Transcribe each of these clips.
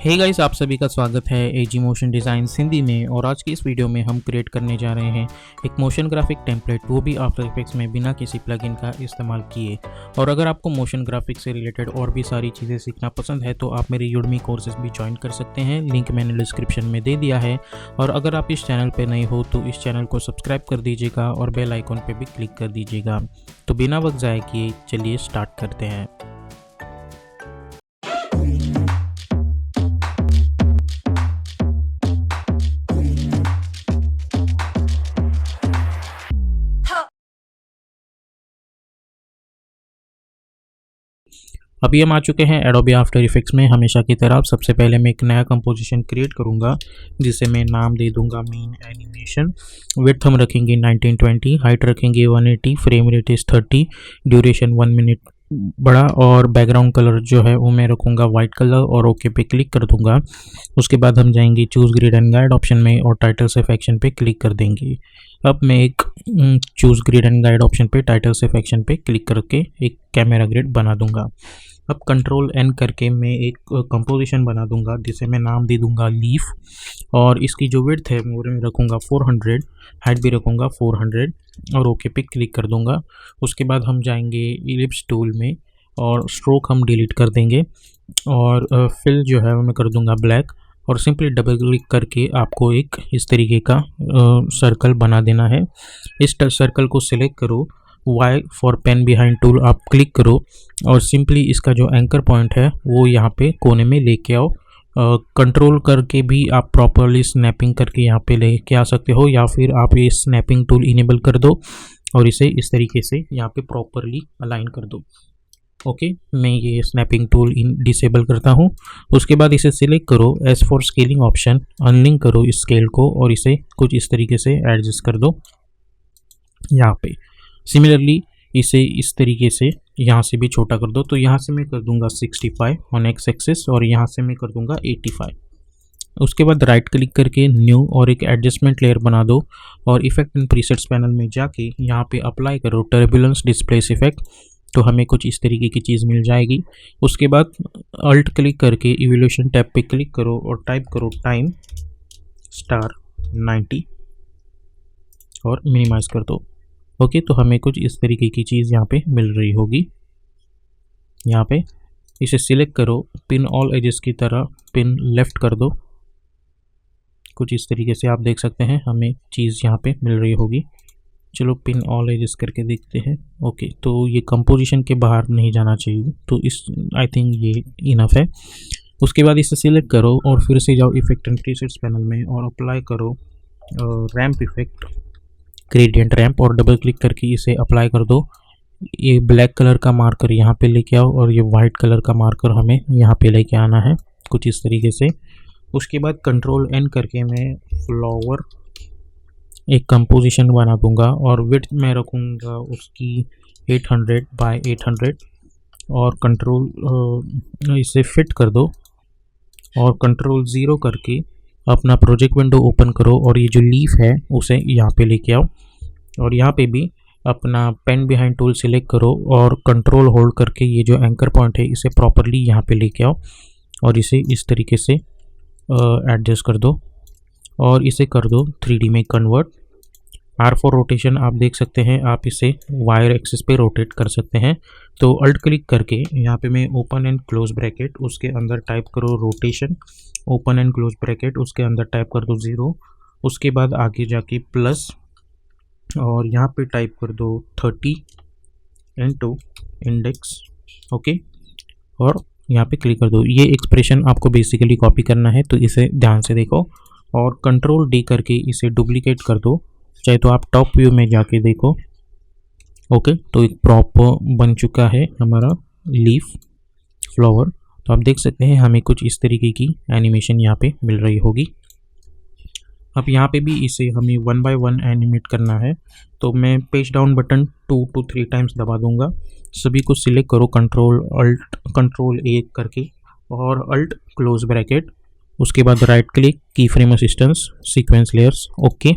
Hey guys, आप सभी का स्वागत है एजी मोशन डिज़ाइन हिंदी में। और आज की इस वीडियो में हम क्रिएट करने जा रहे हैं एक मोशन ग्राफिक टेम्पलेट, वो भी आफ्टर इफेक्ट्स में बिना किसी प्लगइन का इस्तेमाल किए। और अगर आपको मोशन ग्राफिक से रिलेटेड और भी सारी चीज़ें सीखना पसंद है तो आप मेरी यूडमी कोर्सेज भी ज्वाइन कर सकते हैं, लिंक मैंने डिस्क्रिप्शन में दे दिया है। और अगर आप इस चैनल पर नए हो तो इस चैनल को सब्सक्राइब कर दीजिएगा और बेल आइकॉन पर भी क्लिक कर दीजिएगा। तो बिना वक्त ज़ाया किए चलिए स्टार्ट करते हैं। अभी हम आ चुके हैं एडोबी आफ्टर इफेक्ट्स में। हमेशा की तरह सबसे पहले मैं एक नया कंपोजिशन क्रिएट करूंगा जिसे मैं नाम दे दूंगा मेन एनिमेशन। विड्थ हम रखेंगे 1920, हाइट रखेंगे 180, frame rate is 30, duration 1 minute बड़ा, और बैकग्राउंड कलर जो है वो मैं रखूँगा वाइट कलर और ओके पे क्लिक कर दूंगा। उसके बाद हम जाएंगे choose grid and guide option में और टाइटल सेफ एक्शन पे क्लिक कर देंगे। अब मैं एक choose grid and guide option पे टाइटल सेफ एक्शन पे क्लिक करके एक कैमरा ग्रिड बना दूंगा। अब कंट्रोल एन करके मैं एक कंपोजिशन बना दूंगा जिसे मैं नाम दे दूंगा लीफ, और इसकी जो विड्थ है वो मैं रखूँगा 400, हाइट भी रखूँगा 400 और ओके पे क्लिक कर दूंगा। उसके बाद हम जाएंगे इलिप्स टूल में और स्ट्रोक हम डिलीट कर देंगे और फिल जो है वो मैं कर दूंगा ब्लैक, और सिंपली डबल क्लिक करके आपको एक इस तरीके का सर्कल बना देना है। इस सर्कल को सिलेक्ट करो, Y for pen behind tool आप क्लिक करो और सिंपली इसका जो एंकर पॉइंट है वो यहाँ पे कोने में लेके आओ। कंट्रोल करके भी आप प्रॉपरली स्नैपिंग करके यहाँ पे लेके आ सकते हो, या फिर आप ये स्नैपिंग टूल इनेबल कर दो और इसे इस तरीके से यहाँ पे प्रॉपरली अलाइन कर दो। ओके, मैं ये स्नैपिंग टूल डिसेबल करता हूँ। उसके बाद इसे सिलेक्ट करो, S for scaling option, unlink करो इस स्केल को और इसे कुछ इस तरीके से एडजस्ट कर दो यहाँ पे। सिमिलरली इसे इस तरीके से यहाँ से भी छोटा कर दो, तो यहाँ से मैं कर दूंगा 65 ऑन एक्स एक्सिस और यहाँ से मैं कर दूंगा 85। उसके बाद राइट क्लिक करके न्यू और एक एडजस्टमेंट लेयर बना दो और इफेक्ट एंड प्रीसेट्स पैनल में जाके यहाँ पे अप्लाई करो टर्बुलेंस डिस्प्लेस इफेक्ट, तो हमें कुछ इस तरीके की चीज़ मिल जाएगी। उसके बाद अल्ट क्लिक करके इवोल्यूशन टैब पे क्लिक करो और टाइप करो टाइम स्टार 90 और मिनिमाइज कर दो। ओके, तो हमें कुछ इस तरीके की चीज़ यहाँ पे मिल रही होगी। यहाँ पे इसे सिलेक्ट करो, पिन ऑल एजेस की तरह पिन लेफ्ट कर दो। कुछ इस तरीके से आप देख सकते हैं हमें चीज़ यहाँ पे मिल रही होगी। चलो पिन ऑल एजेस करके देखते हैं। ओके, तो ये कंपोजिशन के बाहर नहीं जाना चाहिए, तो इस आई थिंक ये इनफ है। उसके बाद इसे सिलेक्ट करो और फिर से जाओ इफेक्ट एंड प्रीसेट्स पैनल में और अप्लाई करो रैम्प इफेक्ट, ग्रेडियंट रैम्प, और डबल क्लिक करके इसे अप्लाई कर दो। ये ब्लैक कलर का मार्कर यहाँ पे लेके आओ और ये वाइट कलर का मार्कर हमें यहाँ पे लेके आना है कुछ इस तरीके से। उसके बाद कंट्रोल एन करके मैं फ्लावर एक कंपोजिशन बना दूंगा और विड्थ मैं रखूँगा उसकी 800 बाय 800 और कंट्रोल इसे फिट कर दो और कंट्रोल 0 करके अपना प्रोजेक्ट विंडो ओपन करो और ये जो लीफ है उसे यहाँ पे लेके आओ और यहाँ पे भी अपना पेन बिहाइंड टूल सिलेक्ट करो और कंट्रोल होल्ड करके ये जो एंकर पॉइंट है इसे प्रॉपरली यहाँ पे लेके आओ और इसे इस तरीके से एडजस्ट कर दो और इसे कर दो 3D में कन्वर्ट। R4 रोटेशन आप देख सकते हैं, आप इसे वायर एक्सिस पे रोटेट कर सकते हैं। तो अल्ट क्लिक करके यहाँ पे मैं ओपन एंड क्लोज ब्रैकेट, उसके अंदर टाइप करो rotation, open and close bracket, उसके अंदर टाइप कर दो 0, उसके बाद आगे जाके प्लस और यहाँ पे टाइप कर दो 30 इनटू इंडेक्स। ओके, और यहाँ पे क्लिक कर दो। ये एक्सप्रेशन आपको बेसिकली कॉपी करना है तो इसे ध्यान से देखो और कंट्रोल डी करके इसे डुप्लीकेट कर दो, चाहे तो आप टॉप व्यू में जाके देखो। ओके, तो एक प्रॉपर बन चुका है हमारा लीफ फ्लावर। तो आप देख सकते हैं हमें कुछ इस तरीके की एनिमेशन यहाँ पे मिल रही होगी। अब यहाँ पे भी इसे हमें 1 बाय 1 एनिमेट करना है, तो मैं page down button 2 to 3 times दबा दूंगा। सभी को सिलेक्ट करो कंट्रोल ए करके और अल्ट क्लोज ब्रैकेट, उसके बाद राइट क्लिक, की frame assistance, sequence layers, okay,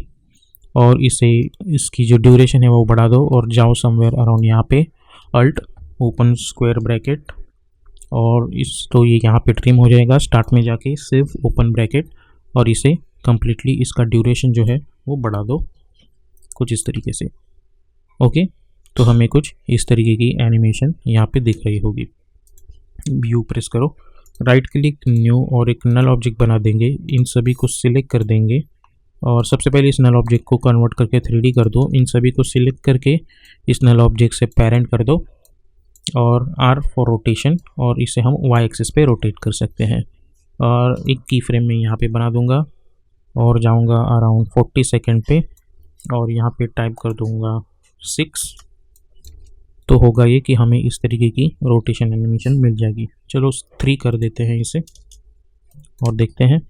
और इसे इसकी जो ड्यूरेशन है वो बढ़ा दो और जाओ समवेयर अराउंड यहाँ पे अल्ट ओपन स्क्वायर ब्रैकेट और इस तो ये यहाँ पे ट्रिम हो जाएगा। स्टार्ट में जाके सिर्फ ओपन ब्रैकेट और इसे कम्प्लीटली इसका ड्यूरेशन जो है वो बढ़ा दो कुछ इस तरीके से। ओके, तो हमें कुछ इस तरीके की एनिमेशन यहाँ पे दिख रही होगी। व्यू प्रेस करो, राइट क्लिक न्यू और एक नल ऑब्जेक्ट बना देंगे। इन सभी को सिलेक्ट कर देंगे और सबसे पहले इस नल ऑब्जेक्ट को कन्वर्ट करके 3D कर दो। इन सभी को सिलेक्ट करके इस नल ऑब्जेक्ट से पेरेंट कर दो और R फॉर रोटेशन, और इसे हम Y एक्सिस पे रोटेट कर सकते हैं। और एक की फ्रेम में यहाँ पे बना दूंगा और जाऊंगा अराउंड 40 सेकेंड पे और यहाँ पे टाइप कर दूंगा 6। तो होगा ये कि हमें इस तरीके की रोटेशन एनिमेशन मिल जाएगी। चलो 3 कर देते हैं इसे और देखते हैं।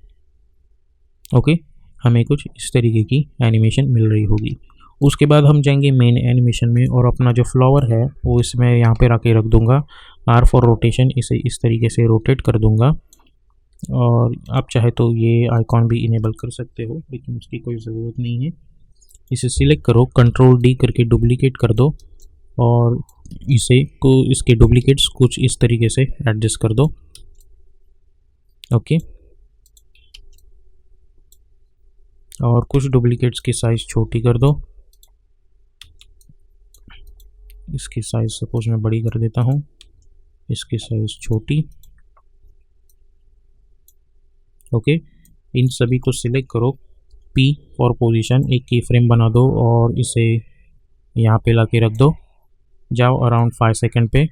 ओके, हमें कुछ इस तरीके की एनिमेशन मिल रही होगी। उसके बाद हम जाएंगे मेन एनिमेशन में और अपना जो फ्लावर है वो इसमें यहाँ पे रख के रख दूंगा। R फॉर रोटेशन, इसे इस तरीके से रोटेट कर दूंगा और आप चाहे तो ये आइकॉन भी इनेबल कर सकते हो, लेकिन उसकी कोई ज़रूरत नहीं है। इसे सिलेक्ट करो, कंट्रोल D करके डुप्लीकेट कर दो और इसे को इसके डुप्लीकेट्स कुछ इस तरीके से एडजस्ट कर दो। ओके, और कुछ डुप्लीकेट्स की साइज़ छोटी कर दो। इसकी साइज़ सपोज मैं बड़ी कर देता हूँ, इसकी साइज़ छोटी। ओके, इन सभी को सिलेक्ट करो, P फॉर पोजीशन, एक की फ्रेम बना दो और इसे यहाँ पे ला के रख दो। जाओ अराउंड 5 सेकेंड पे,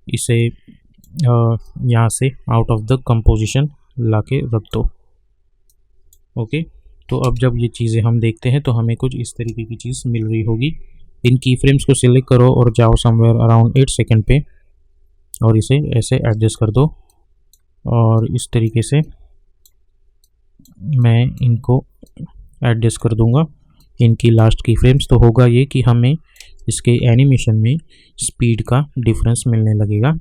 इसे यहाँ से आउट ऑफ द कंपोजिशन ला के रख दो। ओके, तो अब जब ये चीज़ें हम देखते हैं तो हमें कुछ इस तरीके की चीज़ मिल रही होगी। इन की फ्रेम्स को सिलेक्ट करो और जाओ समवेयर अराउंड 8 सेकेंड पे और इसे ऐसे एडजस्ट कर दो और इस तरीके से मैं इनको एडजस्ट कर दूंगा इनकी लास्ट की फ्रेम्स। तो होगा ये कि हमें इसके एनिमेशन में स्पीड का डिफरेंस मिलने लगेगा।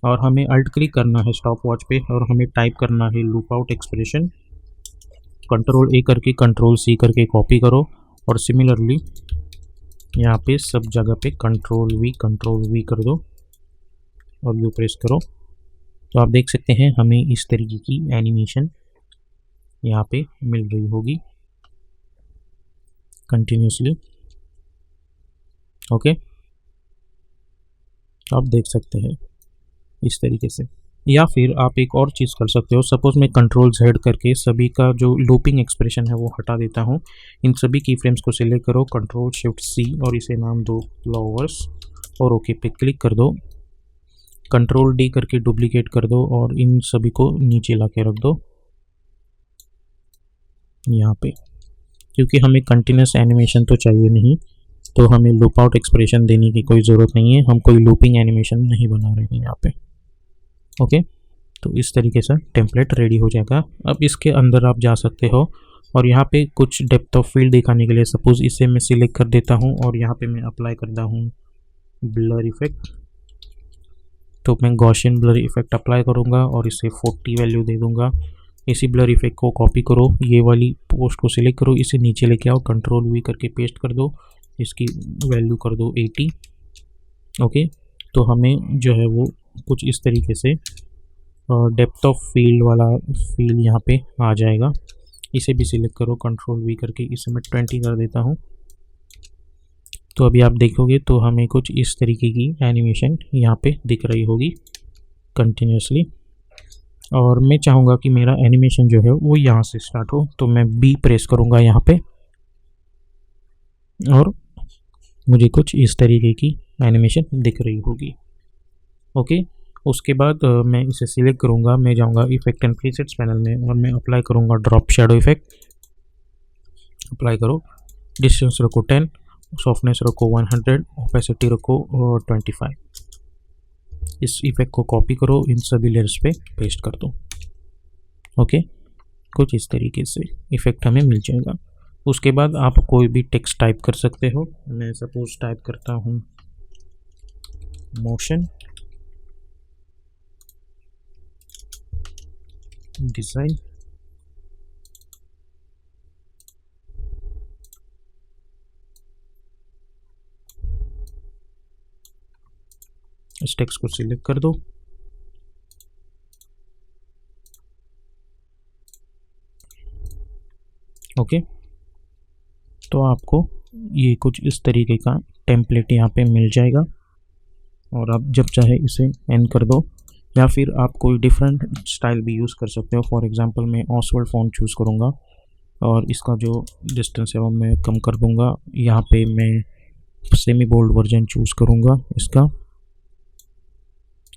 और हमें अल्ट क्लिक करना है स्टॉप वॉच पे और हमें टाइप करना है loop out expression. Control A करके कंट्रोल C करके कॉपी करो और सिमिलरली यहाँ पे सब जगह पे कंट्रोल V कर दो और यू प्रेस करो। तो आप देख सकते हैं हमें इस तरीके की एनिमेशन यहाँ पे मिल रही होगी कंटिन्यूसली। ओके, तो आप देख सकते हैं इस तरीके से। या फिर आप एक और चीज़ कर सकते हो, सपोज मैं कंट्रोल Z करके सभी का जो लूपिंग एक्सप्रेशन है वो हटा देता हूँ। इन सभी की फ्रेम्स को सिलेक्ट करो, कंट्रोल शिफ्ट C और इसे नाम दो फ्लावर्स और ओके पे क्लिक कर दो। कंट्रोल D करके डुप्लीकेट कर दो और इन सभी को नीचे ला के रख दो यहाँ पे, क्योंकि हमें कंटिन्यूस एनिमेशन तो चाहिए नहीं, तो हमें लूप आउट एक्सप्रेशन देने की कोई ज़रूरत नहीं है। हम कोई लूपिंग एनिमेशन नहीं बना रहे हैं यहाँ पे। ओके, तो इस तरीके से टेम्पलेट रेडी हो जाएगा। अब इसके अंदर आप जा सकते हो और यहाँ पे कुछ डेप्थ ऑफ फील्ड दिखाने के लिए सपोज इसे मैं सिलेक्ट कर देता हूँ और यहाँ पे मैं अप्लाई करता हूँ ब्लर इफेक्ट। तो मैं गॉसियन ब्लर इफेक्ट अप्लाई करूँगा और इसे 40 वैल्यू दे दूँगा। इसी ब्लर इफेक्ट को कॉपी करो, ये वाली पोस्ट को सिलेक्ट करो, इसे नीचे लेके आओ, कंट्रोल V करके पेस्ट कर दो, इसकी वैल्यू कर दो 80। ओके, तो हमें जो है वो कुछ इस तरीके से डेप्थ ऑफ फील्ड वाला फील यहाँ पे आ जाएगा। इसे भी सिलेक्ट करो कंट्रोल V करके, इसे मैं 20 कर देता हूँ। तो अभी आप देखोगे तो हमें कुछ इस तरीके की एनिमेशन यहाँ पे दिख रही होगी कंटिन्यूसली। और मैं चाहूँगा कि मेरा एनिमेशन जो है वो यहाँ से स्टार्ट हो, तो मैं B प्रेस करूँगा यहाँ पे और मुझे कुछ इस तरीके की एनिमेशन दिख रही होगी। ओके, उसके बाद मैं इसे सिलेक्ट करूँगा, मैं जाऊँगा इफेक्ट एंड प्रीसेट्स पैनल में और मैं अप्लाई करूँगा ड्रॉप शेडो इफेक्ट। अप्लाई करो, डिस्टेंस रखो 10, सॉफ्टनेस रखो 100, ओपेसिटी रखो 25। इस इफेक्ट को कॉपी करो, इन सभी लेयर्स पे पेस्ट कर दो। ओके, कुछ इस तरीके से इफेक्ट हमें मिल जाएगा। उसके बाद आप कोई भी टेक्स्ट टाइप कर सकते हो। मैं सपोज टाइप करता हूँ मोशन डिज़ाइन। इस टेक्स्ट को सिलेक्ट कर दो ओके, तो आपको ये कुछ इस तरीके का टेम्पलेट यहाँ पे मिल जाएगा और आप जब चाहे इसे एंड कर दो, या फिर आप कोई डिफरेंट स्टाइल भी यूज़ कर सकते हो। फॉर एग्जांपल मैं ऑसवर्ल्ड फ़ॉन्ट चूज़ करूँगा और इसका जो डिस्टेंस है वो मैं कम कर दूँगा। यहाँ पे मैं सेमी बोल्ड वर्जन चूज़ करूँगा इसका।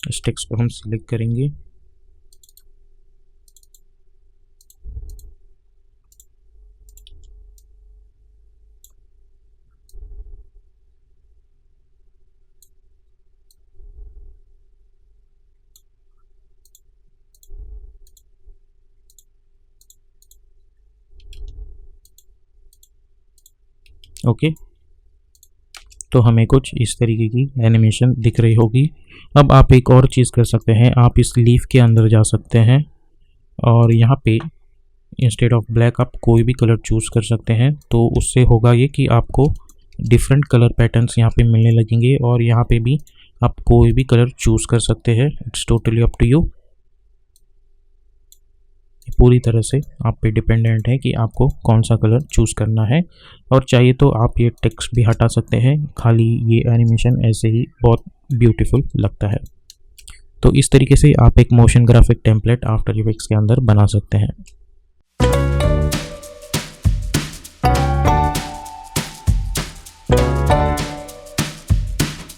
इस टेक्स्ट को हम सिलेक्ट करेंगे, ओके। तो हमें कुछ इस तरीके की एनिमेशन दिख रही होगी। अब आप एक और चीज़ कर सकते हैं, आप इस लीफ के अंदर जा सकते हैं और यहाँ पे इंस्टेड ऑफ ब्लैक आप कोई भी कलर चूज़ कर सकते हैं। तो उससे होगा ये कि आपको डिफरेंट कलर पैटर्न्स यहाँ पे मिलने लगेंगे और यहाँ पे भी आप कोई भी कलर चूज़ कर सकते हैं। It's totally up to you. पूरी तरह से आप पे डिपेंडेंट है कि आपको कौन सा कलर चूज़ करना है, और चाहिए तो आप ये टेक्स्ट भी हटा सकते हैं। खाली ये एनिमेशन ऐसे ही बहुत ब्यूटीफुल लगता है। तो इस तरीके से आप एक motion graphic template after effects के अंदर बना सकते हैं।